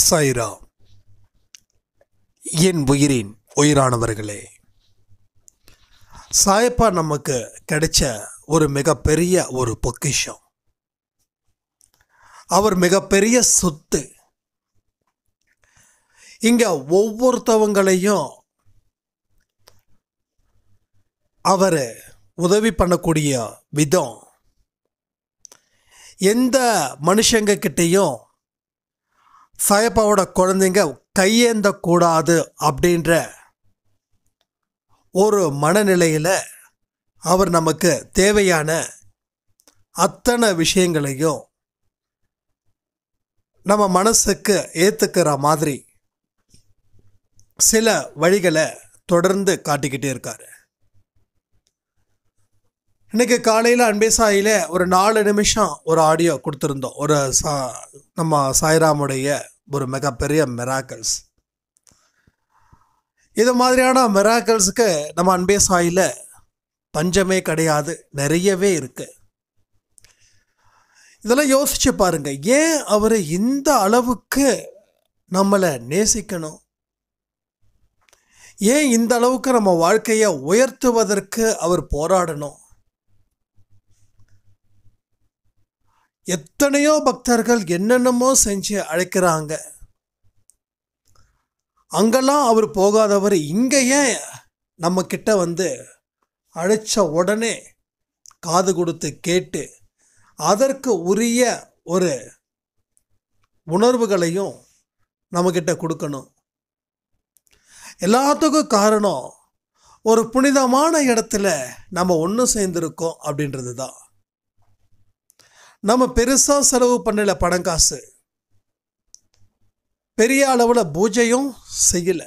சாய்ரா, என் உயிரின் உயிரானவர்களே, சாயப்பா நமக்கு கிடைச்ச ஒரு மிகப்பெரிய ஒரு பொக்கிஷம். அவர் மிகப்பெரிய சொத்து. இங்க ஒவ்வொருத்தவங்களையும் அவர் உதவி பண்ணக்கூடிய விதம் எந்த மனுஷங்க கிட்டேயும் சாயப்பாவோட குழந்தைங்க கையேந்தக்கூடாது அப்படின்ற ஒரு மனநிலையில் அவர் நமக்கு தேவையான அத்தனை விஷயங்களையும் நம்ம மனசுக்கு ஏற்றுக்கிற மாதிரி சில வழிகளை தொடர்ந்து காட்டிக்கிட்டே இருக்காரு. இன்றைக்கி காலையில் அன்பே சாயில ஒரு 4 நிமிஷம் ஒரு ஆடியோ கொடுத்துருந்தோம். நம்ம சாய்ராமுடைய ஒரு மிகப்பெரிய மிராக்கிள்ஸ். இது மாதிரியான மிராக்கிள்ஸுக்கு நம்ம அன்பே சாயில பஞ்சமே கிடையாது, நிறையவே இருக்கு. இதெல்லாம் யோசிச்சு பாருங்க. ஏன் அவர் இந்த அளவுக்கு நம்மளை நேசிக்கணும்? ஏன் இந்த அளவுக்கு நம்ம வாழ்க்கையை உயர்த்துவதற்கு அவர் போராடணும்? எத்தனையோ பக்தர்கள் என்னென்னமோ செஞ்சு அழைக்கிறாங்க. அங்கெல்லாம் அவர் போகாதவர் இங்கே ஏன் நம்ம கிட்ட வந்து அழைச்ச உடனே காது கொடுத்து கேட்டு அதற்கு உரிய ஒரு உணர்வுகளையும் நம்மக்கிட்ட கொடுக்கணும்? எல்லாத்துக்கும் காரணம் ஒரு புனிதமான இடத்துல நம்ம ஒன்று சேர்ந்துருக்கோம் அப்படின்றது தான். நம்ம பெருசாக செலவு பண்ணல, பணம் காசு, பெரிய அளவில் பூஜையும் செய்யலை,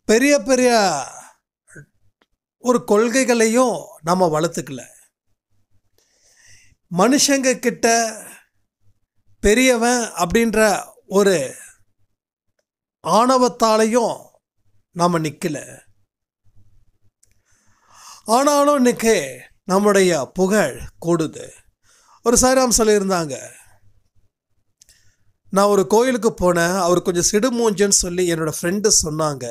பெரிய பெரிய ஒரு கொள்கைகளையும் நம்ம வளர்த்துக்கல. மனுஷங்க கிட்ட பெரியவன் அப்படின்ற ஒரு ஆணவத்தாலையும் நாம் நிற்கல. ஆனாலும் இன்னைக்கு நம்முடைய புகழ் கூடுது. ஒரு சாய்ராம் சொல்லியிருந்தாங்க, நான் ஒரு கோயிலுக்கு போனேன், அவர் கொஞ்சம் சிடுமூஞ்சன்னு சொல்லி என்னோடய ஃப்ரெண்டு சொன்னாங்க.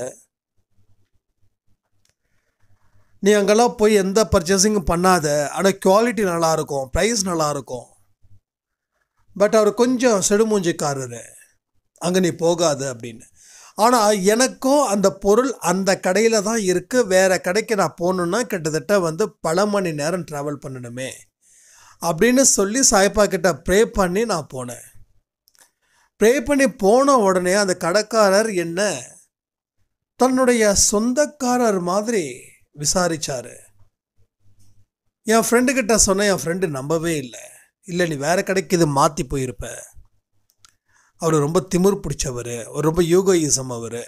நீ அங்கெல்லாம் போய் எந்த பர்ச்சேசிங்கும் பண்ணாத, ஆனால் குவாலிட்டி நல்லாயிருக்கும், ப்ரைஸ் நல்லாயிருக்கும், பட் அவர் கொஞ்சம் சிடுமூஞ்சிக்காரரு, அங்கே நீ போகாது அப்படின்னு. ஆனால் எனக்கும் அந்த பொருள் அந்த கடையில் தான் இருக்குது, வேறு கடைக்கு நான் போகணுன்னா கிட்டத்தட்ட வந்து பல மணி நேரம் ட்ராவல் பண்ணணுமே அப்படின்னு சொல்லி சாய்ப்பா கிட்ட ப்ரே பண்ணி நான் போனேன். ப்ரே பண்ணி போன உடனே அந்த கடைக்காரர் என்ன தன்னுடைய சொந்தக்காரர் மாதிரி விசாரித்தார். என் ஃப்ரெண்டுக்கிட்ட சொன்னேன், என் ஃப்ரெண்டு நம்பவே இல்லை. இல்லை, நீ வேறு கடைக்கு இது மாற்றி போயிருப்ப. அவர் ரொம்ப திமிர் பிடிச்சவர், ரொம்ப யூகோயிசம் அவர்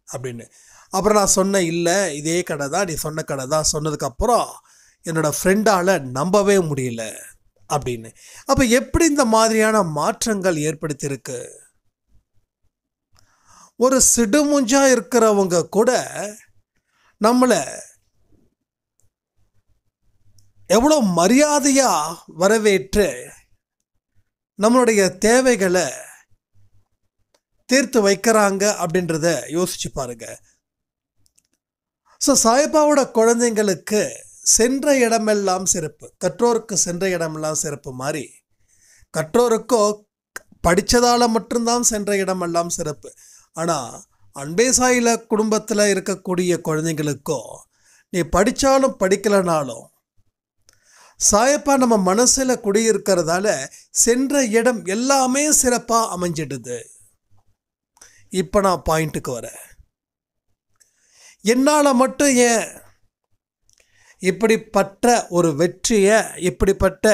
அப்படின்னு. அப்புறம் நான் சொன்னேன், இல்லை இதே கடை தான், நீ சொன்ன கடை தான். சொன்னதுக்கப்புறம் என்னோடய ஃப்ரெண்டால் நம்பவே முடியல அப்படின்னு. அப்போ எப்படி இந்த மாதிரியான மாற்றங்கள் ஏற்படுத்தியிருக்கு? ஒரு சிடுமுஞ்சா இருக்கிறவங்க கூட நம்மளை எவ்வளோ மரியாதையாக வரவேற்று நம்மளுடைய தேவைகளை தீர்த்து வைக்கிறாங்க அப்படின்றத யோசிச்சு பாருங்க. ஸோ சாய்பாவோட குழந்தைங்களுக்கு சென்ற இடமெல்லாம் சிறப்பு, கற்றோருக்கு சென்ற இடமெல்லாம் சிறப்பு மாதிரி கற்றோருக்கோ படித்ததால் மட்டும்தான் சென்ற இடமெல்லாம் சிறப்பு. ஆனால் அன்பே சாயில குடும்பத்தில் இருக்கக்கூடிய குழந்தைங்களுக்கோ நீ படித்தாலும் படிக்கலைனாலும் சாயப்பா நம்ம மனசில் குடியிருக்கிறதால சென்ற இடம் எல்லாமே சிறப்பாக அமைஞ்சிடுது. இப்போ நான் பாயிண்ட்டுக்கு வரேன். என்னால் மட்டும் ஏன் இப்படிப்பட்ட ஒரு வெற்றியை, இப்படிப்பட்ட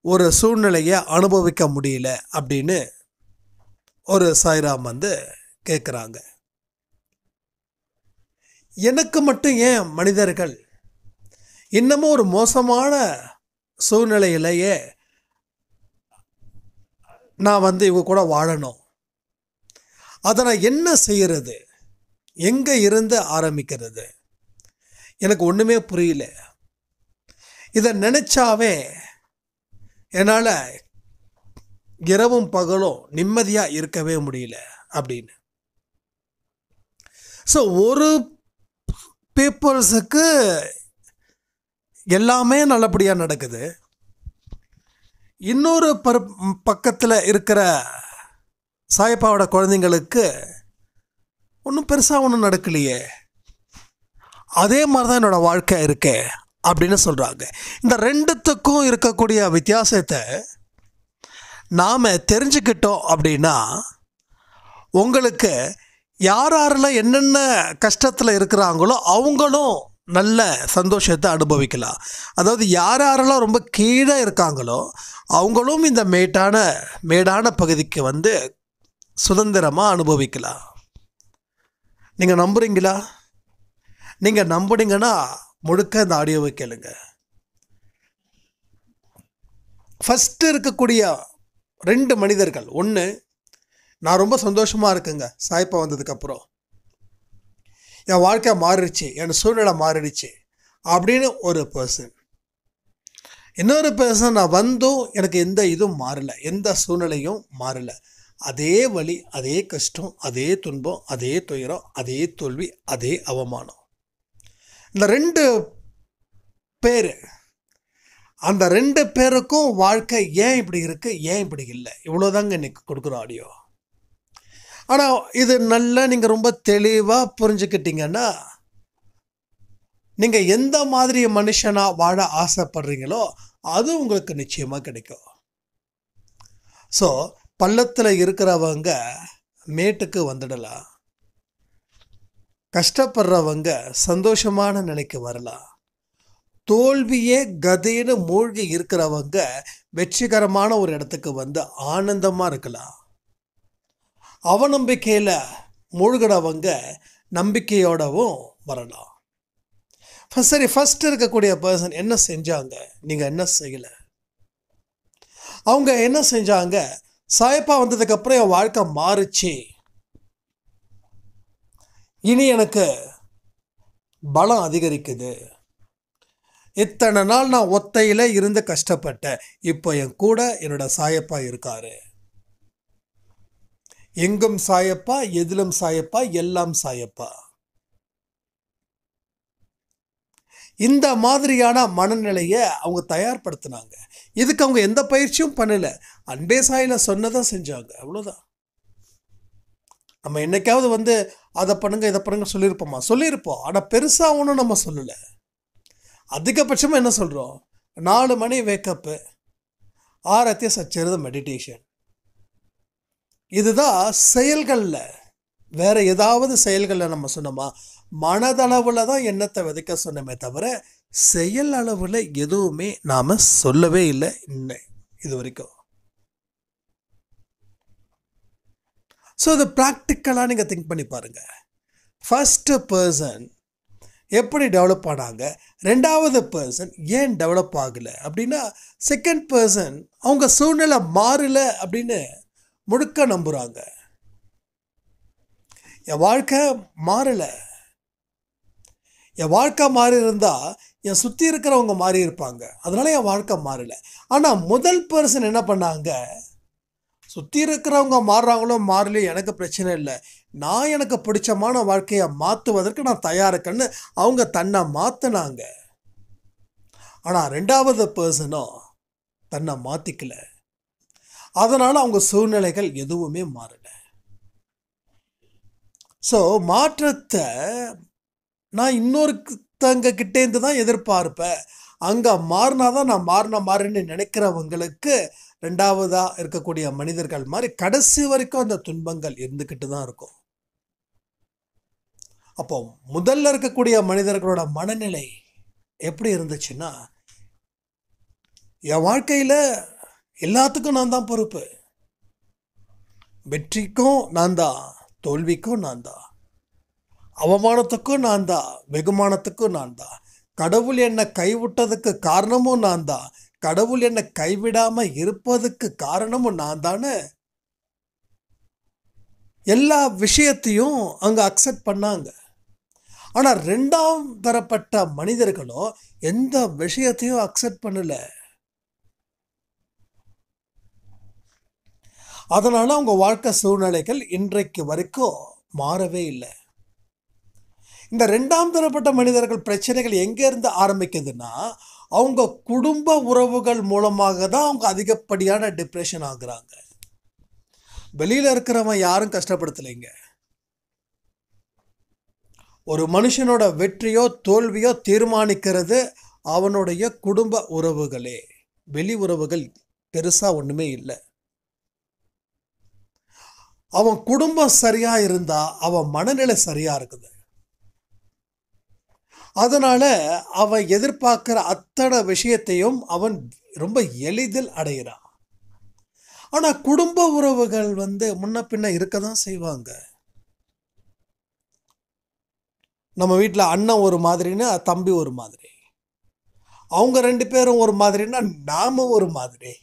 ஒரு சூழ்நிலையை அனுபவிக்க முடியல அப்படின்னு ஒரு சாய்ராம் வந்து கேட்குறாங்க. எனக்கு மட்டும் ஏன் மனிதர்கள் இன்னமும் ஒரு மோசமான சூழ்நிலையிலேயே நான் வந்து இவங்க கூட வாழணும்? அதை நான் என்ன செய்கிறது? எங்கே இருந்து ஆரம்பிக்கிறது? எனக்கு ஒன்றுமே புரியல. இதை நினச்சாவே என்னால் இரவும் பகலும் நிம்மதியாக இருக்கவே முடியல அப்படின்னு. ஸோ ஒரு பீப்புள்ஸுக்கு எல்லாமே நல்லபடியாக நடக்குது, இன்னொரு பக்கத்தில் இருக்கிற சாயப்பாவோட குழந்தைங்களுக்கு ஒன்றும் பெருசாக ஒன்றும் நடக்கலையே, அதே மாதிரி தான் என்னோடய வாழ்க்கை இருக்கே அப்படின்னு சொல்கிறாங்க. இந்த ரெண்டுத்துக்கும் இருக்கக்கூடிய வித்தியாசத்தை நாம் தெரிஞ்சுக்கிட்டோம் அப்படின்னா உங்களுக்கு யாரெல்லாம் என்னென்ன கஷ்டத்தில் இருக்கிறாங்களோ அவங்களும் நல்ல சந்தோஷத்தை அனுபவிக்கலாம். அதாவது யாரெல்லாம் ரொம்ப கீழே இருக்காங்களோ அவங்களும் இந்த மேடான பகுதிக்கு வந்து சுதந்திரமாக அனுபவிக்கலாம். நீங்கள் நம்புறீங்களா? நீங்கள் நம்புனீங்கன்னா முழுக்க இந்த ஆடியோவை கேளுங்க. ஃபஸ்ட்டு இருக்கக்கூடிய 2 மனிதர்கள், ஒன்று நான் ரொம்ப சந்தோஷமாக இருக்குங்க சாய்ப்பா வந்ததுக்கப்புறம், என் வாழ்க்கை மாறிடுச்சு, என் சூழ்நிலை மாறிடுச்சு அப்படின்னு ஒரு பர்சன். இன்னொரு பர்சன் நான் வந்தும் எனக்கு எந்த இதுவும் மாறலை, எந்த சூழ்நிலையும் மாறலை, அதே வலி, அதே கஷ்டம், அதே துன்பம், அதே துயரம், அதே தோல்வி, அதே அவமானம். இந்த 2 பேர், அந்த 2 பேருக்கும் வாழ்க்கை ஏன் இப்படி இருக்குது, ஏன் இப்படி இல்லை, இவ்வளோதாங்க இன்னைக்கு கொடுக்குற ஆடியோ. ஆனால் இது நல்லா நீங்கள் ரொம்ப தெளிவாக புரிஞ்சுக்கிட்டீங்கன்னா நீங்கள் எந்த மாதிரி மனுஷனாக வாழ ஆசைப்படுறீங்களோ அது உங்களுக்கு நிச்சயமாக கிடைக்கும். ஸோ பள்ளத்தில் இருக்கிறவங்க மேட்டுக்கு வந்துடலாம், கஷ்டப்படுறவங்க சந்தோஷமான நிலைக்கு வரலாம், தோல்வியே கதைன்னு மூழ்கி இருக்கிறவங்க வெற்றிகரமான ஒரு இடத்துக்கு வந்து ஆனந்தமாக இருக்கலாம், அவநம்பிக்கையில் மூழ்கினவங்க நம்பிக்கையோடவும் வரலாம். சரி, ஃபஸ்ட்டு இருக்கக்கூடிய பர்சன் என்ன செஞ்சாங்க, நீங்கள் என்ன செய்யலை? அவங்க என்ன செஞ்சாங்க? சாயப்பா வந்ததுக்கப்புறம் என் வாழ்க்கை மாறுச்சு, இனி எனக்கு பலம் அதிகரிக்குது, இத்தனை நாள் நான் ஒத்தையில் இருந்து கஷ்டப்பட்டேன், இப்போ என் கூட என்னோட சாயப்பா இருக்காரு, எங்கும் சாயப்பா, எதிலும் சாயப்பா, எல்லாம் சாயப்பா. இந்த மாதிரியான மனநிலையை அவங்க தயார்படுத்தினாங்க. இதுக்கு அவங்க எந்த பயிற்சியும் பண்ணலை, அன்பே சாயில சொன்னதை செஞ்சாங்க, அவ்வளோதான். நம்ம என்னைக்காவது வந்து அதை பண்ணுங்க இதை பண்ணுங்க சொல்லியிருப்போம். ஆனால் பெருசாக ஒன்றும் நம்ம சொல்லலை. அதிகபட்சமாக என்ன சொல்கிறோம்? 4 மணி வேக்கப்பு, ஆரத்திய சச்சரித மெடிடேஷன், இதுதான் செயல்களில். வேறு ஏதாவது செயல்களில் நம்ம சொன்னோமா? மனதளவில் தான் எண்ணத்தை விதைக்க சொன்னமே தவிர செயல் அளவில் எதுவுமே நாம் சொல்லவே இல்லை இது வரைக்கும். ஸோ இது ப்ராக்டிக்கலாக நீங்கள் திங்க் பண்ணி பாருங்கள். ஃபஸ்ட்டு பர்சன் எப்படி டெவலப் ஆனாங்க, 2வது பர்சன் ஏன் டெவலப் ஆகலை அப்படின்னா, செகண்ட் பர்சன் அவங்க சூழ்நிலை மாறலை அப்படின்னு முழுக்க நம்புகிறாங்க. என் வாழ்க்கை மாறலை, என் வாழ்க்கை மாறி இருந்தால் என் சுற்றி இருக்கிறவங்க மாறி இருப்பாங்க, அதனால என் வாழ்க்கை மாறலை. ஆனால் முதல் பர்சன் என்ன பண்ணாங்க? சுற்றி இருக்கிறவங்க மாறுறாங்களோ மாறலையோ எனக்கு பிரச்சனை இல்லை, நான் எனக்கு பிடிச்சமான வாழ்க்கையை மாற்றுவதற்கு நான் தயாரிக்கன்னு அவங்க தன்னை மாற்றினாங்க. ஆனால் 2வது பர்சனும் தன்னை மாற்றிக்கல, அதனால் அவங்க சூழ்நிலைகள் எதுவுமே மாறலை. ஸோ மாற்றத்தை நான் இன்னொருத்தங்க கிட்டேருந்து தான் எதிர்பார்ப்பேன், அங்கே மாறினாதான் நான் மாறினு நினைக்கிறவங்களுக்கு 2வதாக இருக்கக்கூடிய மனிதர்கள் மாதிரி கடைசி வரைக்கும் அந்த துன்பங்கள் இருந்துக்கிட்டு தான் இருக்கும். அப்போ முதல்ல இருக்கக்கூடிய மனிதர்களோட மனநிலை எப்படி இருந்துச்சுன்னா, என் வாழ்க்கையில் எல்லாத்துக்கும் நான் தான் பொறுப்பு, வெற்றிக்கும் நான் தான், தோல்விக்கும் நான் தான், அவமானத்துக்கும் நான் தான், வெகுமானத்துக்கும் நான் தான், கடவுள் என்னை கைவிட்டதுக்கு காரணமும் நான் தான், கடவுள் என்னை கைவிடாமல் இருப்பதுக்கு காரணமும் நான் தானே, எல்லா விஷயத்தையும் அங்கே அக்செப்ட் பண்ணாங்க. ஆனால் 2ஆம் தரப்பட்ட மனிதர்களும் எந்த விஷயத்தையும் அக்செப்ட் பண்ணலை. அதனால் அவங்க வாழ்க்கை சூழ்நிலைகள் இன்றைக்கு வரைக்கும் மாறவே இல்லை. இந்த ரெண்டாம் தரப்பட்ட மனிதர்கள் பிரச்சனைகள் எங்கேருந்து ஆரம்பிக்குதுன்னா, அவங்க குடும்ப உறவுகள் மூலமாக தான் அவங்க அதிகப்படியான டிப்ரெஷன் ஆகுறாங்க. வெளியில் இருக்கிறவன் யாரும் கஷ்டப்படுத்தலைங்க. ஒரு மனுஷனோட வெற்றியோ தோல்வியோ தீர்மானிக்கிறது அவனுடைய குடும்ப உறவுகளே. வெளி உறவுகள் பெருசாக ஒன்றுமே இல்லை. அவன் குடும்பம் சரியாக இருந்தால் அவன் மனநிலை சரியாக இருக்குது. அதனால் அவன் எதிர்பார்க்குற அத்தனை விஷயத்தையும் அவன் ரொம்ப எளிதில் அடைகிறான். ஆனால் குடும்ப உறவுகள் முன்ன பின்ன இருக்க தான் செய்வாங்க. நம்ம வீட்டில் அண்ணன் ஒரு மாதிரின்னா தம்பி ஒரு மாதிரி, அவங்க 2 பேரும் ஒரு மாதிரின்னா நாம ஒரு மாதிரி.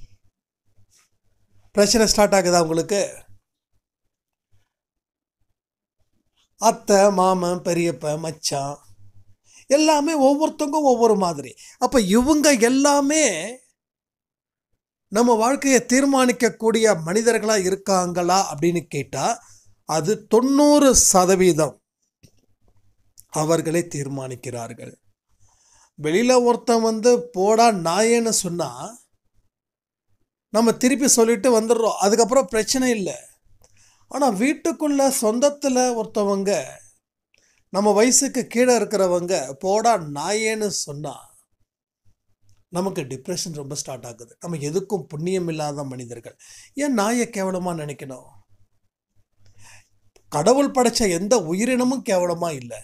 பிரச்சனை ஸ்டார்ட் ஆகுதா உங்களுக்கு? அத்தை, மாமன், பெரியப்ப, மச்சான் எல்லாமே ஒவ்வொருத்தவங்க ஒவ்வொரு மாதிரி. அப்போ இவங்க எல்லாமே நம்ம வாழ்க்கையை தீர்மானிக்கக்கூடிய மனிதர்களாக இருக்காங்களா அப்படின்னு கேட்டால் அது 90% அவர்களை தீர்மானிக்கிறார்கள். வெளியில் ஒருத்தன் போடா நாயேன்னு சொன்னால் நம்ம திருப்பி சொல்லிட்டு வந்துடுறோம், அதுக்கப்புறம் பிரச்சனை இல்லை. ஆனால் வீட்டுக்குள்ளே சொந்தத்தில் ஒருத்தவங்க நம்ம வயசுக்கு கீழே இருக்கிறவங்க போடா நாயேன்னு சொன்னால் நமக்கு டிப்ரெஷன் ரொம்ப ஸ்டார்ட் ஆகுது. நம்ம எதுக்கும் புண்ணியம் இல்லாத மனிதர்கள். ஏன் நாயை கேவலமாக நினைக்கணும்? கடவுள் படைச்ச எந்த உயிரினமும் கேவலமாக இல்லை.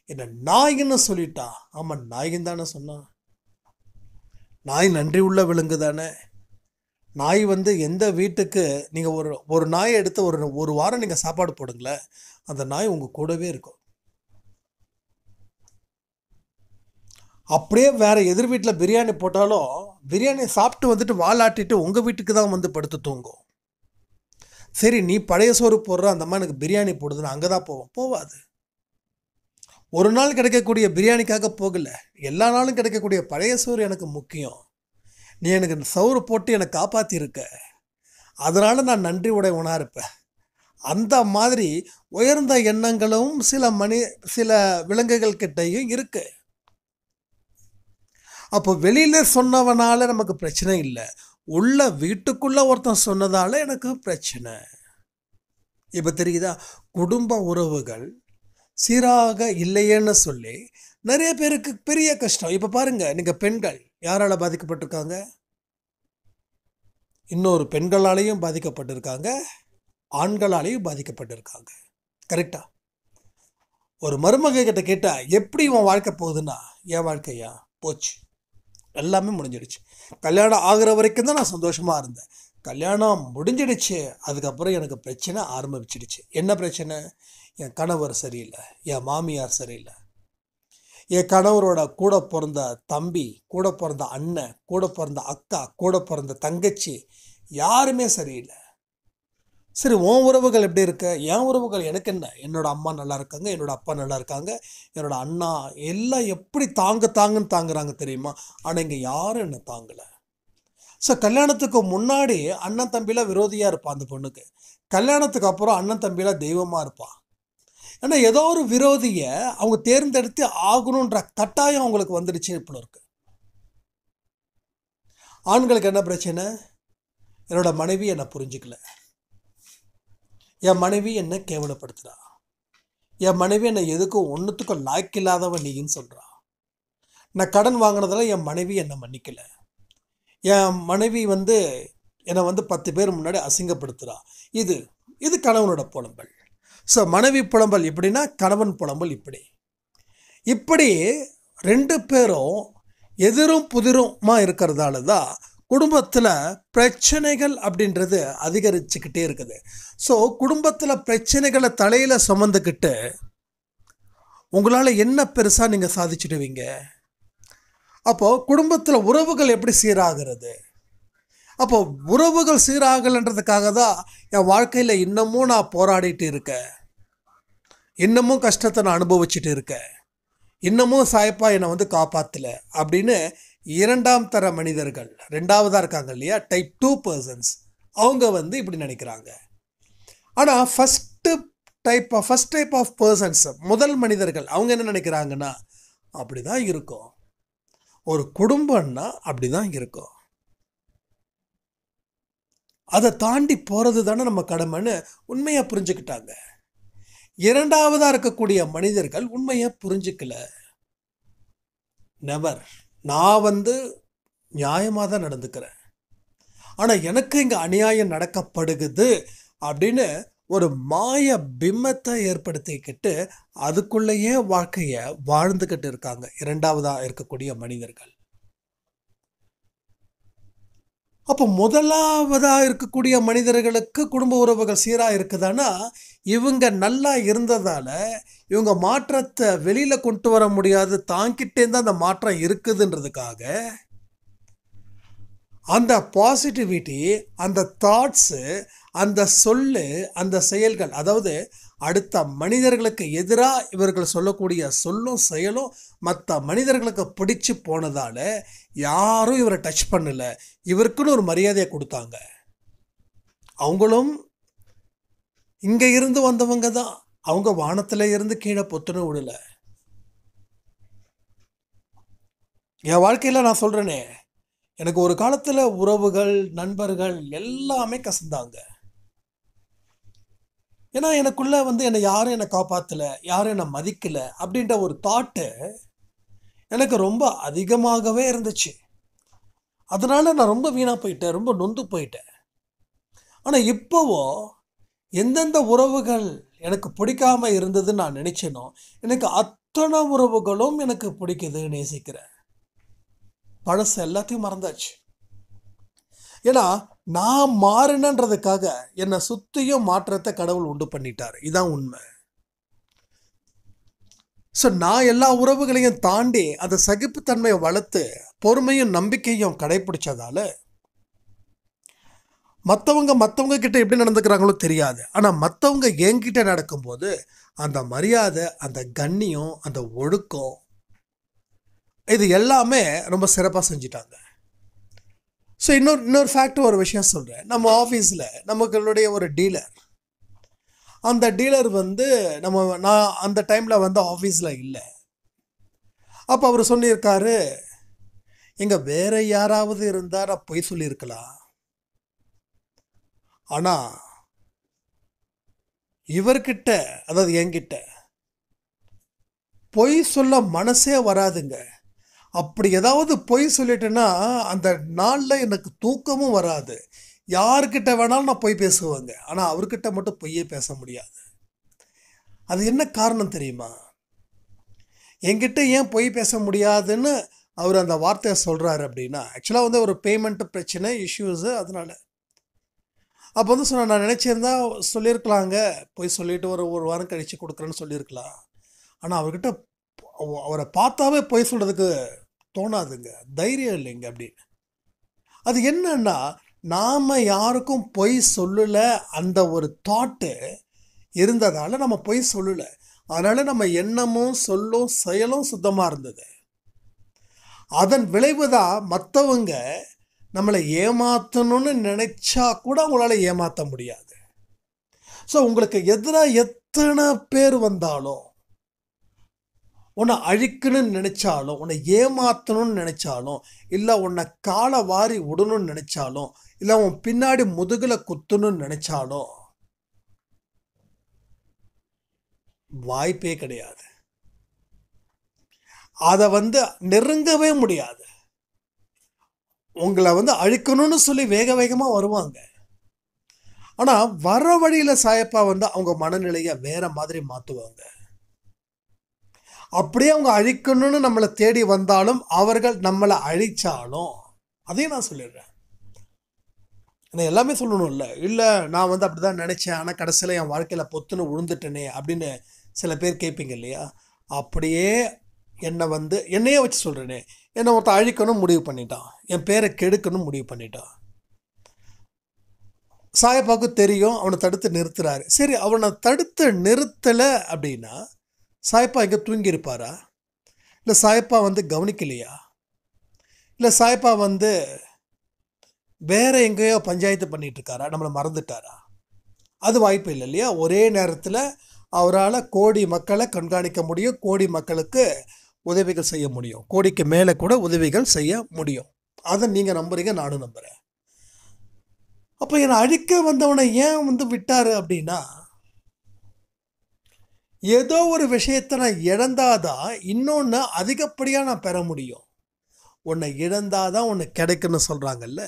என்ன நாயின்னு சொல்லிட்டா, ஆமாம் நாயின்னு தானே சொன்னான். நாய் நன்றி உள்ள விலங்கு தானே. நாய் எந்த வீட்டுக்கு நீங்கள் ஒரு நாயை எடுத்து ஒரு வாரம் நீங்கள் சாப்பாடு போடுங்களேன், அந்த நாய் உங்கள் கூடவே இருக்கும். அப்படியே வேறு எதிர் வீட்டில் பிரியாணி போட்டாலும் பிரியாணி சாப்பிட்டு வாலாட்டிட்டு உங்கள் வீட்டுக்கு தான் படுத்து தூங்கும். சரி, நீ பழைய சோறு போடுற அந்த மாதிரி எனக்கு பிரியாணி போடுதுன்னு அங்கே தான் போவாது. ஒரு நாள் கிடைக்கக்கூடிய பிரியாணிக்காக போகலை, எல்லா நாளும் கிடைக்கக்கூடிய பழைய சோறு எனக்கு முக்கியம். நீ எனக்கு சோறு போட்டு என்னை காப்பாற்றிருக்க, அதனால் நான் நன்றி உடையவனாக இருப்பேன். அந்த மாதிரி உயர்ந்த எண்ணங்களும் சில விலங்குகள் கிட்டையும் இருக்கு. அப்போ வெளியில் சொன்னவனால நமக்கு பிரச்சனை இல்லை, உள்ள வீட்டுக்குள்ளே ஒருத்தன் சொன்னதால் எனக்கு பிரச்சனை. இப்போ தெரியுதா? குடும்ப உறவுகள் சீராக இல்லையேன்னு சொல்லி நிறைய பேருக்கு பெரிய கஷ்டம். இப்போ பாருங்கள், நீங்கள் பெண்கள் யாரால் பாதிக்கப்பட்டிருக்காங்க? இன்னொரு பெண்களாலேயும் பாதிக்கப்பட்டிருக்காங்க, ஆண்களாலேயும் பாதிக்கப்பட்டிருக்காங்க. கரெக்டா? ஒரு மருமக கிட்ட கேட்டால் எப்படி உன் வாழ்க்கை போகுதுன்னா, என் வாழ்க்கையா போச்சு, எல்லாமே முடிஞ்சிடுச்சு. கல்யாணம் ஆகிற வரைக்கும் தான் நான் சந்தோஷமாக இருந்தேன். கல்யாணம் முடிஞ்சிடுச்சு, அதுக்கப்புறம் எனக்கு பிரச்சனை ஆரம்பிச்சிடுச்சு. என்ன பிரச்சனை? என் கணவர் சரியில்லை, என் மாமியார் சரியில்லை, என் கணவரோட கூட பிறந்த தம்பி, கூட பிறந்த அண்ணன், கூட பிறந்த அக்கா, கூட பிறந்த தங்கச்சி யாருமே சரியில்லை. சரி, உன் உறவுகள் எப்படி இருக்க? என் உறவுகள் எனக்கு என்ன, என்னோடய அம்மா நல்லா இருக்காங்க, என்னோடய அப்பா நல்லா இருக்காங்க, என்னோடய அண்ணா எல்லாம் எப்படி தாங்குன்னு தாங்குறாங்க தெரியுமா? ஆனால் இங்கே யாரும் என்னை தாங்கலை. ஸோ கல்யாணத்துக்கு முன்னாடி அண்ணன் தம்பிலாம் விரோதியாக இருப்பான் அந்த பொண்ணுக்கு, கல்யாணத்துக்கு அப்புறம் அண்ணன் தம்பிலாம் தெய்வமாக இருப்பான். ஏன்னா ஏதோ ஒரு விரோதியை அவங்க தேர்ந்தெடுத்து ஆகணுன்ற கட்டாயம் அவங்களுக்கு வந்துடுச்சு. இப்போ இருக்கு. ஆண்களுக்கு என்ன பிரச்சனை? என்னோட மனைவி என்னை புரிஞ்சுக்கல, என் மனைவி என்னை கேவலப்படுத்துகிறா, என் மனைவி என்னை எதுக்கும் ஒன்றுத்துக்கும் லாய்க்கில்லாதவன் நீன்னு சொல்கிறா, நான் கடன் வாங்கினதில் என் மனைவி என்னை மன்னிக்கலை, என் மனைவி என்னை 10 பேர் முன்னாடி அசிங்கப்படுத்துகிறா. இது கணவனோட புலம்பல். ஸோ மனைவி புலம்பல் இப்படின்னா கணவன் புலம்பல் இப்படி 2 பேரும் எதிரும் புதிருமா இருக்கிறதால தான் குடும்பத்தில் பிரச்சனைகள் அப்படின்றது அதிகரிச்சுக்கிட்டே இருக்குது. ஸோ குடும்பத்தில் பிரச்சனைகளை தலையில் சுமந்துக்கிட்டு உங்களால் என்ன பெருசாக நீங்கள் சாதிச்சுடுவீங்க? அப்போது குடும்பத்தில் உறவுகள் எப்படி சீராகிறது? அப்போ உறவுகள் சீராகலன்றதுக்காக தான் என் வாழ்க்கையில் இன்னமும் நான் போராடிட்டு இருக்கேன், இன்னமும் கஷ்டத்தை நான் அனுபவிச்சுட்டு இருக்கேன், இன்னமும் சாயப்பா என்னை காப்பாற்றலை அப்படின்னு 2ஆம் தர மனிதர்கள் 2ஆவதாக இருக்காங்க இல்லையா, டைப் 2 பர்சன்ஸ், அவங்க வந்து இப்படி நினைக்கிறாங்க. ஆனால் ஃபர்ஸ்ட் டைப் ஆஃப் பர்சன்ஸ், முதல் மனிதர்கள், அவங்க என்ன நினைக்கிறாங்கன்னா அப்படி தான் இருக்கும். ஒரு குடும்பம்னா அப்படி தான் இருக்கும். அதை தாண்டி போகிறது தானே நம்ம கடமைன்னு உண்மையாக புரிஞ்சுக்கிட்டாங்க. இரண்டாவதாக இருக்கக்கூடிய மனிதர்கள் உண்மையாக புரிஞ்சுக்கல. நெவர். நான் வந்து நியாயமாக தான் நடந்துக்கிறேன், ஆனால் எனக்கு இங்கே அநியாயம் நடக்கப்படுகுது அப்படின்னு ஒரு மாய பிம்பத்தை ஏற்படுத்திக்கிட்டு அதுக்குள்ளேயே வாழ்க்கையை வாழ்ந்துக்கிட்டு இருக்காங்க இரண்டாவதாக இருக்கக்கூடிய மனிதர்கள். அப்போ முதலாவதாக இருக்கக்கூடிய மனிதர்களுக்கு குடும்ப உறவுகள் சீராக இருக்குதானா, இவங்க நல்லா இருந்ததால் இவங்க மாற்றத்தை வெளியில் கொண்டு வர முடியாது, தாங்கிட்டே தான் அந்த மாற்றம் இருக்குதுன்றதுக்காக அந்த பாசிட்டிவிட்டி, அந்த தாட்ஸு, அந்த சொல்லு, அந்த செயல்கள், அதாவது அடுத்த மனிதர்களுக்கு எதிராக இவர்கள் சொல்லக்கூடிய சொல்லும் செயலும் மற்ற மனிதர்களுக்கு பிடிச்சு போனதால் யாரும் இவரை டச் பண்ணல. இவருக்குன்னு ஒரு மரியாதையை கொடுத்தாங்க. அவங்களும் இங்கே இருந்து வந்தவங்க தான். அவங்க வானத்தில் இருந்து கீழே பொத்துன்னு விடல. என் வாழ்க்கையில் நான் சொல்கிறேனே, எனக்கு ஒரு காலத்தில் உறவுகள், நண்பர்கள் எல்லாமே கசந்தாங்க. ஏன்னா எனக்குள்ளே வந்து யாரும் என்னை காப்பாற்றலை, யாரும் என்னை மதிக்கலை அப்படின்ற ஒரு தாட்டு எனக்கு ரொம்ப அதிகமாகவே இருந்துச்சு. அதனால் நான் ரொம்ப வீணாக போயிட்டேன், ரொம்ப நொந்து போயிட்டேன். ஆனால் இப்போவோ எந்தெந்த உறவுகள் எனக்கு பிடிக்காமல் இருந்ததுன்னு நான் நினச்சேனோ, எனக்கு அத்தனை உறவுகளும் எனக்கு பிடிக்குது, நேசிக்கிறேன். பழசு எல்லாத்தையும் மறந்தாச்சு. ஏன்னா நான் மாறினன்றதுக்காக என்னை சுற்றியும் மாற்றத்தை கடவுள் உண்டு பண்ணிட்டார். இதுதான் உண்மை. ஸோ நான் எல்லா உறவுகளையும் தாண்டி அந்த சகிப்புத்தன்மையை வளர்த்து பொறுமையும் நம்பிக்கையும் கடைப்பிடிச்சதால மற்றவங்க கிட்ட எப்படி நடந்துக்கிறாங்களோ தெரியாது, ஆனால் மற்றவங்க என்கிட்ட நடக்கும்போது அந்த மரியாதை, அந்த கண்ணியம், அந்த ஒழுக்கம், இது எல்லாமே ரொம்ப சிறப்பாக செஞ்சிட்டாங்க. ஸோ இன்னொரு ஃபேக்ட், ஒரு விஷயம் சொல்கிறேன். நம்ம ஆஃபீஸில் நமக்களுடைய ஒரு டீலர், அந்த டீலர் வந்து நான் அந்த டைமில் வந்து ஆஃபீஸில் இல்லை. அப்போ அவர் சொல்லியிருக்காரு, எங்கே வேறு யாராவது இருந்தால் நான் பொய் சொல்லியிருக்கலாம், ஆனால் இவர்கிட்ட, அதாவது என்கிட்ட பொய் சொல்ல மனசே வராதுங்க. அப்படி ஏதாவது பொய் சொல்லிட்டேன்னா அந்த நாளில் எனக்கு தூக்கமும் வராது. யார்கிட்ட வேணாலும் நான் பொய் பேசுவேங்க, ஆனால் அவர்கிட்ட மட்டும் பொய்யே பேச முடியாது. அது என்ன காரணம் தெரியுமா? என்கிட்ட ஏன் பொய் பேச முடியாதுன்னு அவர் அந்த வார்த்தையை சொல்கிறாரு அப்படின்னா, ஆக்சுவலாக வந்து ஒரு பேமெண்ட் பிரச்சனை, இஷ்யூஸு, அதனால். அப்போ வந்து நான் நினச்சிருந்தா சொல்லியிருக்கலாங்க, பொய் சொல்லிவிட்டு ஒரு வாரம் கழித்து கொடுக்குறேன்னு சொல்லியிருக்கலாம். ஆனால் அவர்கிட்ட அவரை பார்த்தாவே பொய் சொல்கிறதுக்கு தோணாதுங்க, தைரியம் இல்லைங்க அப்படின்னு. அது என்னன்னா, நாம் யாருக்கும் பொய் சொல்லலை, அந்த ஒரு தாட்டு இருந்ததால் நம்ம பொய் சொல்லலை. அதனால் நம்ம எண்ணமும் சொல்லும் செயலும் சுத்தமாக இருந்தது. அதன் விளைவு தான் மற்றவங்க நம்மளை ஏமாற்றணும்னு நினைச்சா கூட அவங்களால ஏமாற்ற முடியாது. ஸோ உங்களுக்கு எதிராக எத்தனை பேர் வந்தாலும், உன்னை அழிக்கணும்னு நினைச்சாலும், உன்னை ஏமாற்றணும்னு நினைச்சாலும், இல்லை உன்னை காலை வாரி விடணும்னு நினைச்சாலும், இல்லை உன் பின்னாடி முதுகில் குத்தணும்னு நினைச்சாலும் வாய்ப்பே கிடையாது. அதை வந்து நெருங்கவே முடியாது. உங்களை வந்து அழிக்கணும்னு சொல்லி வேக வேகமாக வருவாங்க. ஆனால் வர வழியில் சாயப்பா வந்து அவங்க மனநிலையை வேற மாதிரி மாற்றுவாங்க. அப்படியே அவங்க அழிக்கணும்னு நம்மளை தேடி வந்தாலும், அவர்கள் நம்மளை அழிச்சாலும், அதையும் நான் சொல்லிடுறேன். நான் எல்லாமே சொல்லணும் இல்லை நான் வந்து அப்படி தான் நினச்சேன், ஆனால் கடைசியில் என் வாழ்க்கையில் பொத்துன்னு விழுந்துட்டேனே அப்படின்னு சில பேர் கேட்பீங்க இல்லையா? அப்படியே என்னையே வச்சு சொல்கிறேனே, என்னை ஒருத்தன் அழிக்கணும் முடிவு பண்ணிட்டான், என் பேரை கெடுக்கணும் முடிவு பண்ணிட்டான். சாயப்பாவுக்கு தெரியும், அவனை தடுத்து நிறுத்துறாரு. சரி, அவனை தடுத்து நிறுத்தலை அப்படின்னா சாயப்பா எங்கே தூங்கியிருப்பாரா? இல்லை சாயப்பா வந்து கவனிக்கலையா? இல்லை சாயப்பா வந்து வேற எங்கேயோ பஞ்சாயத்து பண்ணிட்டு இருக்காரா, நம்மளை மறந்துட்டாரா? அது வாய்ப்பு இல்லை இல்லையா? ஒரே நேரத்தில் அவரால் கோடி மக்களை கண்காணிக்க முடியும், கோடி மக்களுக்கு உதவிகள் செய்ய முடியும், கோடிக்கு மேலே கூட உதவிகள் செய்ய முடியும். அதை நீங்கள் நம்புறீங்க, நானும் நம்புகிறேன். அப்போ என்னை அழிக்க வந்தவனை ஏன் விட்டாரு அப்படின்னா, ஏதோ ஒரு விஷயத்தை நான் இழந்தாதான் இன்னொன்று அதிகப்படியாக நான் பெற முடியும். உன்னை இழந்தாதான் உன்னை கிடைக்குன்னு சொல்கிறாங்கல்ல,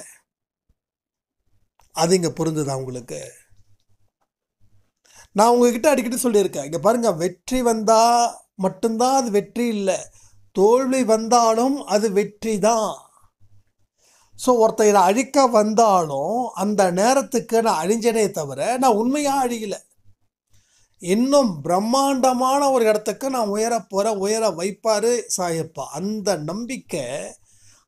அது இங்கே புரிஞ்சுதா உங்களுக்கு? நான் உங்ககிட்ட அடிக்கடி சொல்லியிருக்கேன், இங்கே பாருங்கள், வெற்றி வந்தால் மட்டும்தான் அது வெற்றி இல்லை, தோல்வி வந்தாலும் அது வெற்றி தான். ஸோ ஒருத்தர் அழிக்க வந்தாலும் அந்த நேரத்துக்கு நான் அழிஞ்சனே தவிர நான் உண்மையாக அழியலை. இன்னும் பிரம்மாண்டமான ஒரு இடத்துக்கு நான் உயர போகிறேன், உயர வைப்பார் சாயப்பா. அந்த நம்பிக்கை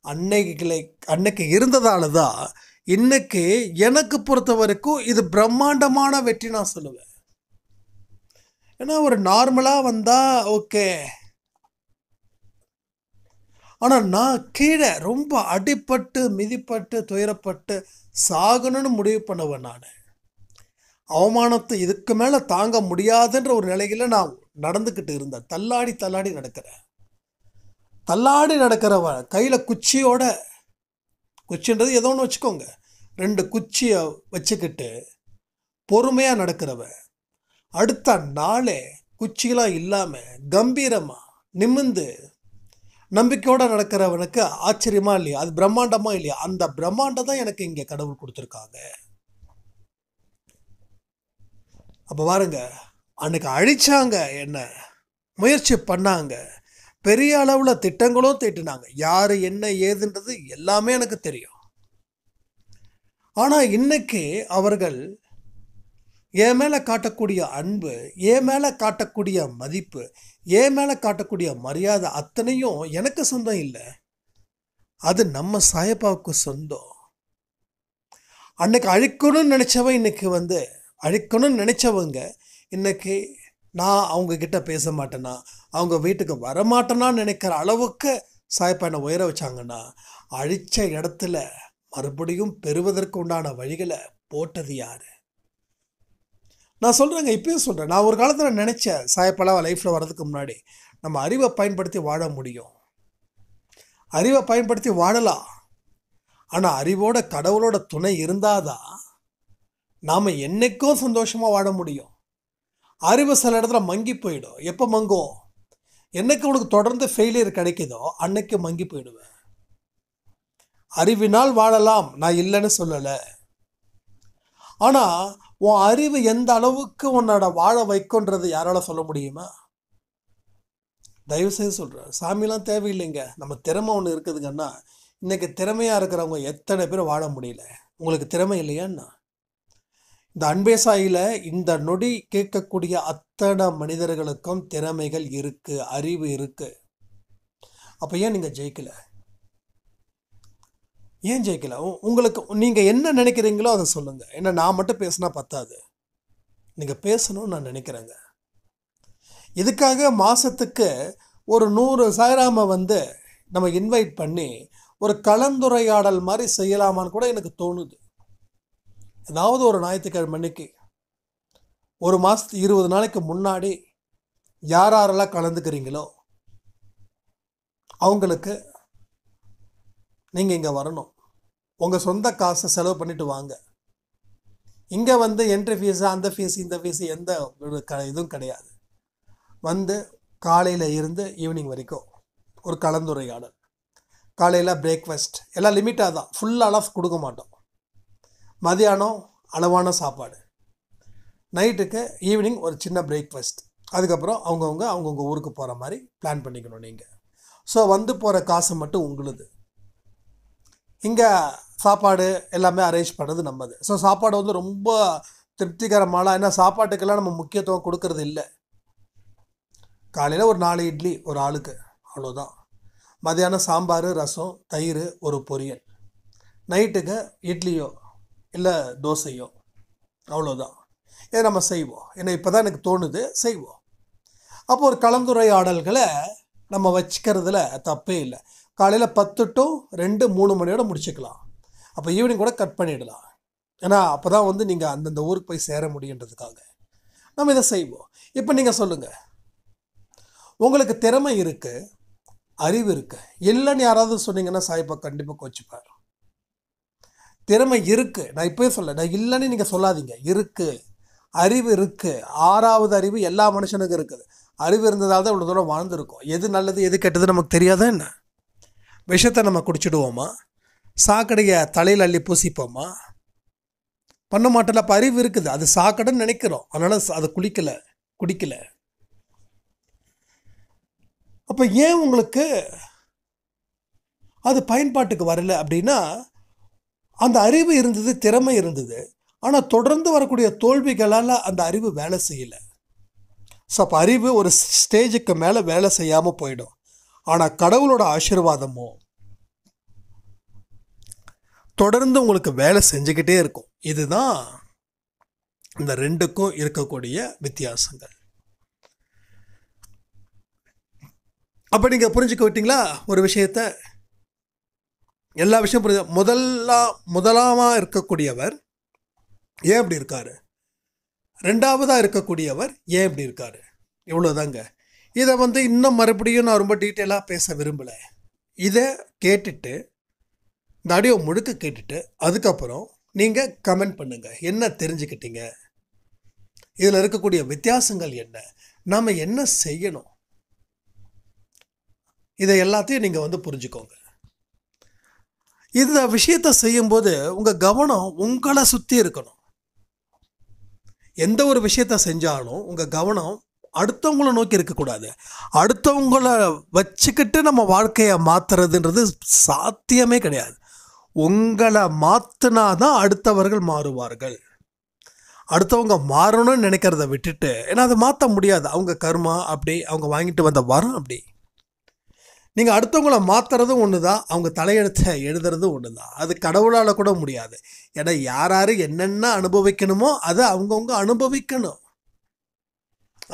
அன்னைக்கு இருந்ததால தான் இன்னைக்கு எனக்கு பொறுத்த வரைக்கும் இது பிரம்மாண்டமான வெற்றி நான் சொல்லுவேன். ஏன்னா ஒரு நார்மலாக வந்தால் ஓகே, ஆனால் நான் கீழே ரொம்ப அடிப்பட்டு மிதிப்பட்டு துயரப்பட்டு சாகணும்னு முடிவு பண்ணுவேன். நான் அவமானத்தை இதுக்கு மேலே தாங்க முடியாதுன்ற ஒரு நிலையில் நான் நடந்துக்கிட்டு இருந்தேன். தள்ளாடி நடக்கிறேன். தள்ளாடி நடக்கிறவன் கையில் குச்சின்றது ஏதோ ஒன்று வச்சுக்கோங்க, 2 குச்சியை வச்சுக்கிட்டு பொறுமையாக நடக்கிறவன் அடுத்த நாளே குச்சியெல்லாம் இல்லாமல் கம்பீரமாக நிமிர்ந்து நம்பிக்கையோடு நடக்கிறவனுக்கு ஆச்சரியமா இல்லையா? அது பிரம்மாண்டமா இல்லையா? அந்த பிரம்மாண்டம் தான் எனக்கு இங்கே கடவுள் கொடுத்துருக்காங்க. அப்போ பாருங்க, அன்னைக்கு அழிச்சாங்க, என்ன முயற்சி பண்ணாங்க, பெரிய அளவில் திட்டங்களும் தீட்டினாங்க, யார் என்ன ஏதுன்றது எல்லாமே எனக்கு தெரியும். ஆனால் இன்னைக்கு அவர்கள் என் மேலே காட்டக்கூடிய அன்பு, என் மேலே காட்டக்கூடிய மதிப்பு, என் மேலே காட்டக்கூடிய மரியாதை அத்தனையும் எனக்கு சொந்தம் இல்லை, அது நம்ம சாயப்பாவுக்கு சொந்தம். அன்னைக்கு அழிக்கணும்னு நினச்சவன் இன்னைக்கு அழிக்கணும்னு நினச்சவங்க இன்னைக்கு நான் அவங்கக்கிட்ட பேச மாட்டேனா, அவங்க வீட்டுக்கு வரமாட்டேனான்னு நினைக்கிற அளவுக்கு சாயப்பா என்னை உயர வச்சாங்கன்னா, அழித்த இடத்துல மறுபடியும் பெறுவதற்கு உண்டான வழிகளை போட்டது யார்? நான் சொல்கிறேங்க, இப்பயும் சொல்கிறேன், நான் ஒரு காலத்தில் நினச்சேன் சாயப்பாலாம் லைஃப்பில் வர்றதுக்கு முன்னாடி நம்ம அறிவை பயன்படுத்தி வாழ முடியும், அறிவை பயன்படுத்தி வாழலாம். ஆனால் அறிவோட கடவுளோட துணை இருந்தாதான் நாம் என்றைக்கும் சந்தோஷமாக வாழ முடியும். அறிவு சில இடத்துல மங்கி போயிடும். எப்போ மங்கும்? என்னைக்கு உனக்கு தொடர்ந்து ஃபெயிலியர் கிடைக்குதோ அன்னைக்கு மங்கி போயிடுவேன். அறிவினால் வாழலாம், நான் இல்லைன்னு சொல்லலை. ஆனால் உன் அறிவு எந்த அளவுக்கு உன்னோட வாழ வைக்கும்ன்றது யாரால சொல்ல முடியுமா? தயவுசெய்து சொல்கிறேன், சாமிலாம் தேவையில்லைங்க. நம்ம திறமை ஒன்று இருக்குதுங்கன்னா, இன்றைக்கி திறமையாக இருக்கிறவங்க எத்தனை பேர் வாழ முடியல? உங்களுக்கு திறமை இல்லையான்னா? இந்த அன்பே சாயில இந்த நொடி கேட்கக்கூடிய அத்தனை மனிதர்களுக்கும் திறமைகள் இருக்குது, அறிவு இருக்குது. அப்போ ஏன் நீங்கள் ஜெயிக்கலை? ஏன் ஜெயிக்கல? உங்களுக்கு நீங்கள் என்ன நினைக்கிறீங்களோ அதை சொல்லுங்கள். ஏன்னா நான் மட்டும் பேசினா பத்தாது, நீங்கள் பேசணும்னு நான் நினைக்கிறேங்க. இதுக்காக மாதத்துக்கு ஒரு 100 சாய்ராமை நம்ம இன்வைட் பண்ணி ஒரு கலந்துரையாடல் மாதிரி செய்யலாமான்னு கூட எனக்கு தோணுது. ஏதாவது ஒரு ஞாயிற்றுக்கிழமை அன்னைக்கு ஒரு மாதத்துக்கு 20 நாளைக்கு முன்னாடி யாரெல்லாம் கலந்துக்கிறீங்களோ அவங்களுக்கு நீங்கள் இங்கே வரணும். உங்கள் சொந்த காசை செலவு பண்ணிட்டு வாங்க. இங்கே என்ட்ரி ஃபீஸு, அந்த ஃபீஸ், இந்த ஃபீஸு எந்த இதுவும் கிடையாது. காலையில் இருந்து ஈவினிங் வரைக்கும் ஒரு கலந்துரையாடல். காலையில் பிரேக்ஃபாஸ்ட் எல்லாம் லிமிட்டாக தான், ஃபுல்லாக கொடுக்க மாட்டோம். மதியானம் அளவான சாப்பாடு, நைட்டுக்கு ஈவினிங் ஒரு சின்ன பிரேக்ஃபாஸ்ட். அதுக்கப்புறம் அவங்கவுங்க ஊருக்கு போகிற மாதிரி பிளான் பண்ணிக்கணும் நீங்கள். ஸோ போகிற காசு மட்டும் உங்களுது. இங்கே சாப்பாடு எல்லாமே அரேஞ்ச் பண்ணுறது நம்மது. ஸோ சாப்பாடு ரொம்ப திருப்திகரமான, ஏன்னா சாப்பாட்டுக்கெல்லாம் நம்ம முக்கியத்துவம் கொடுக்கறது இல்லை. காலையில் ஒரு 4 இட்லி ஒரு ஆளுக்கு, அவ்வளோதான். மதியானம் சாம்பார், ரசம், தயிர், ஒரு பொரியல். நைட்டுக்கு இட்லியோ இல்லை தோசையோ, அவ்வளோதான். இதை நம்ம செய்வோம். ஏன்னா இப்போ தான் எனக்கு தோணுது, செய்வோம். அப்போ ஒரு கலந்துரையாடல்களை நம்ம வச்சுக்கிறதுல தப்பே இல்லை. காலையில் 10 to 2, 3 மணியோட முடிச்சுக்கலாம். அப்போ ஈவினிங் கூட கட் பண்ணிடலாம். ஏன்னா அப்போ தான் வந்து நீங்கள் அந்தந்த ஊருக்கு போய் சேர முடியுன்றதுக்காக நம்ம இதை செய்வோம். இப்போ நீங்கள் சொல்லுங்கள், உங்களுக்கு திறமை இருக்குது, அறிவு இருக்குது, இல்லைன்னு யாராவது சொன்னீங்கன்னா சாய்ப்பா கண்டிப்பாக கோச்சிப்பார். திறமை இருக்குது, நான் இப்போயே சொல்ல, நான் இல்லைன்னு நீங்கள் சொல்லாதீங்க. இருக்குது, அறிவு இருக்குது. 6வது அறிவு எல்லா மனுஷனுக்கும் இருக்குது. அறிவு இருந்ததால் தான் இவ்வளோ தூரம் வாழ்ந்துருக்கோம். எது நல்லது எது கெட்டது நமக்கு தெரியாதா என்ன? விஷத்தை நம்ம குடிச்சிடுவோமா? சாக்கடையை தலையில் அள்ளி பூசிப்போமா? பண்ண மாட்டல. அப்போ அறிவு இருக்குது, அது சாக்கடைன்னு நினைக்கிறோம், அதனால் அதை குடிக்கலை. அப்போ ஏன் உங்களுக்கு அது பயன்பாட்டுக்கு வரல அப்படின்னா, அந்த அறிவு இருந்தது, திறமை இருந்தது, ஆனால் தொடர்ந்து வரக்கூடிய தோல்விகளால் அந்த அறிவு வேலை செய்யலை. ஸோ அப்போ அறிவு ஒரு ஸ்டேஜுக்கு மேலே வேலை செய்யாமல் போயிடும். ஆனால் கடவுளோட ஆசீர்வாதமோ தொடர்ந்து உங்களுக்கு வேலை செஞ்சுக்கிட்டே இருக்கும். இதுதான் இந்த ரெண்டுக்கும் இருக்கக்கூடிய வித்தியாசங்கள். அப்போ நீங்கள் புரிஞ்சுக்க விட்டீங்களா ஒரு விஷயத்த? எல்லா விஷயம் புரிஞ்சு. முதலாமாக இருக்கக்கூடியவர் ஏன் இப்படி இருக்காரு, 2வதாக இருக்கக்கூடியவர் ஏன் இப்படி இருக்காரு, இவ்வளோதாங்க. இதை வந்து இன்னும் மறுபடியும் நான் ரொம்ப டீட்டெயிலாக பேச விரும்பலை. இதை கேட்டுட்டு, இந்த ஆடியோ முழுக்க கேட்டுட்டு அதுக்கப்புறம் நீங்கள் கமெண்ட் பண்ணுங்கள், என்ன தெரிஞ்சுக்கிட்டீங்க, இதில் இருக்கக்கூடிய வித்தியாசங்கள் என்ன, நாம் என்ன செய்யணும், இதை எல்லாத்தையும் நீங்கள் வந்து புரிஞ்சுக்கோங்க. இந்த விஷயத்தை செய்யும்போது உங்கள் கவனம் உங்களை சுற்றி இருக்கணும். எந்த ஒரு விஷயத்தை செஞ்சாலும் உங்கள் கவனம் அடுத்தவங்கள நோக்கி இருக்கக்கூடாது. அடுத்தவங்கள வச்சுக்கிட்டு நம்ம வாழ்க்கையை மாற்றுறதுன்றது சாத்தியமே கிடையாது. உங்களை மாற்றினா தான் அடுத்தவர்கள் மாறுவார்கள். அடுத்தவங்க மாறணும்னு நினைக்கிறத விட்டுட்டு, ஏன்னா அதை மாற்ற முடியாது, அவங்க கர்மா அப்படி, அவங்க வாங்கிட்டு வந்த வரம் அப்படி. நீங்கள் அடுத்தவங்கள மாற்றுறதும் ஒன்று தான், அவங்க தலையெழுத்தை எழுதுறதும் ஒன்று தான். அது கடவுளால் கூட முடியாது. ஏன்னா யார் என்னென்ன அனுபவிக்கணுமோ அதை அவங்கவுங்க அனுபவிக்கணும்.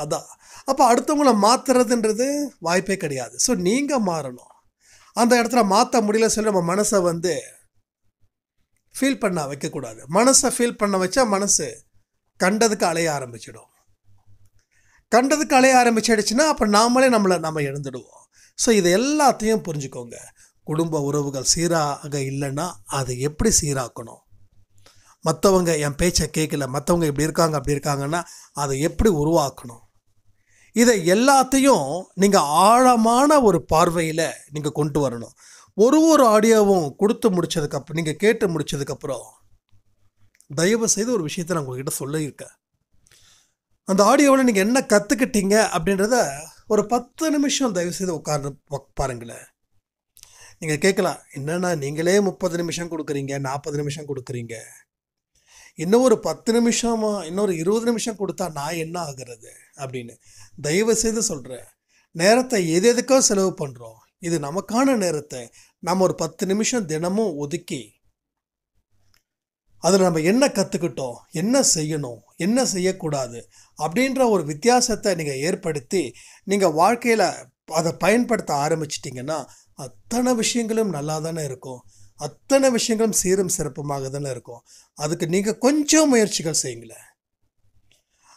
அதான். அப்போ அடுத்தவங்கள மாற்றுறதுன்றது வாய்ப்பே கிடையாது. ஸோ நீங்கள் மாறணும். அந்த இடத்துல மாற்ற முடியல சொல்லி நம்ம மனசை வந்து ஃபீல் பண்ண வைக்கக்கூடாது. மனசை ஃபீல் பண்ண வச்சா மனசு கண்டதுக்கு அலைய ஆரம்பிச்சிடும். கண்டதுக்கு அலைய ஆரம்பிச்சிடுச்சுன்னா அப்போ நாமளே நம்ம எழுந்துடுவோம். ஸோ இது எல்லாத்தையும் புரிஞ்சுக்கோங்க. குடும்ப உறவுகள் சீராக இல்லைன்னா அதை எப்படி சீராக்கணும், மற்றவங்க என் பேச்சை கேட்கல, மற்றவங்க இப்படி இருக்காங்க அப்படி இருக்காங்கன்னா அதை எப்படி உருவாக்கணும், இதை எல்லாத்தையும் நீங்கள் ஆழமான ஒரு பார்வையில் நீங்கள் கொண்டு வரணும். ஒரு ஆடியோவும் கொடுத்து முடித்ததுக்கப்புறம், நீங்கள் கேட்டு முடித்ததுக்கப்புறம் தயவு செய்து ஒரு விஷயத்தை நான் உங்கள்கிட்ட சொல்லியிருக்கேன். அந்த ஆடியோவில் நீங்கள் என்ன கற்றுக்கிட்டீங்க அப்படின்றத ஒரு 10 நிமிஷம் தயவுசெய்து உட்கார்ந்து பாருங்களேன். நீங்கள் கேட்கலாம், என்னென்னா நீங்களே 30 நிமிஷம் கொடுக்குறீங்க, 40 நிமிஷம் கொடுக்குறீங்க, இன்னும் ஒரு 10 நிமிஷமா, இன்னொரு 20 நிமிஷம் கொடுத்தா நான் என்ன ஆகிறது அப்படின்னு. தயவு செய்து சொல்கிறேன், நேரத்தை எதுக்கோ செலவு பண்ணுறோம். இது நமக்கான நேரத்தை நம்ம ஒரு 10 நிமிஷம் தினமும் ஒதுக்கி அதில் நம்ம என்ன கற்றுக்கிட்டோம், என்ன செய்யணும், என்ன செய்யக்கூடாது அப்படின்ற ஒரு வித்தியாசத்தை நீங்கள் ஏற்படுத்தி நீங்கள் வாழ்க்கையில் அதை பயன்படுத்த ஆரம்பிச்சிட்டிங்கன்னா அத்தனை விஷயங்களும் நல்லா தானே இருக்கும். அத்தனை விஷயங்களும் சீரும் சிறப்புமாக தானே இருக்கும். அதுக்கு நீங்கள் கொஞ்சம் முயற்சிகள் செய்யுங்களேன்.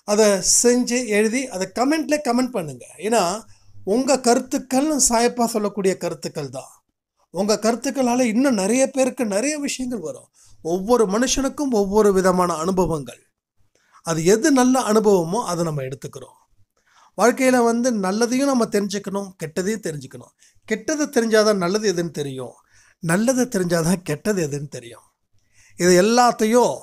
அதை செஞ்சு எழுதி அதை கமெண்ட் பண்ணுங்கள். ஏன்னா உங்கள் கருத்துக்கள் சாயப்பா சொல்லக்கூடிய கருத்துக்கள் தான். உங்கள் கருத்துக்களால் இன்னும் நிறைய பேருக்கு நிறைய விஷயங்கள் வரும். ஒவ்வொரு மனுஷனுக்கும் ஒவ்வொரு விதமான அனுபவங்கள். அது எது நல்ல அனுபவமோ அதை நம்ம எடுத்துக்கிறோம். வாழ்க்கையில் வந்து நல்லதையும் நம்ம தெரிஞ்சுக்கணும், கெட்டதையும் தெரிஞ்சுக்கணும். கெட்டது தெரிஞ்சாதான் நல்லது எதுன்னு தெரியும், நல்லது தெரிஞ்சாதான் கெட்டது எதுன்னு தெரியும். இது எல்லாத்தையும்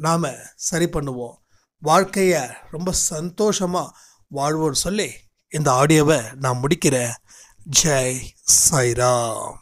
நாம் சரி பண்ணுவோம். வாழ்க்கையை ரொம்ப சந்தோஷமாக வாழ்வோன்னு சொல்லி இந்த ஆடியோவை நான் முடிக்கிறேன். ஜெய் சாய்ராம்.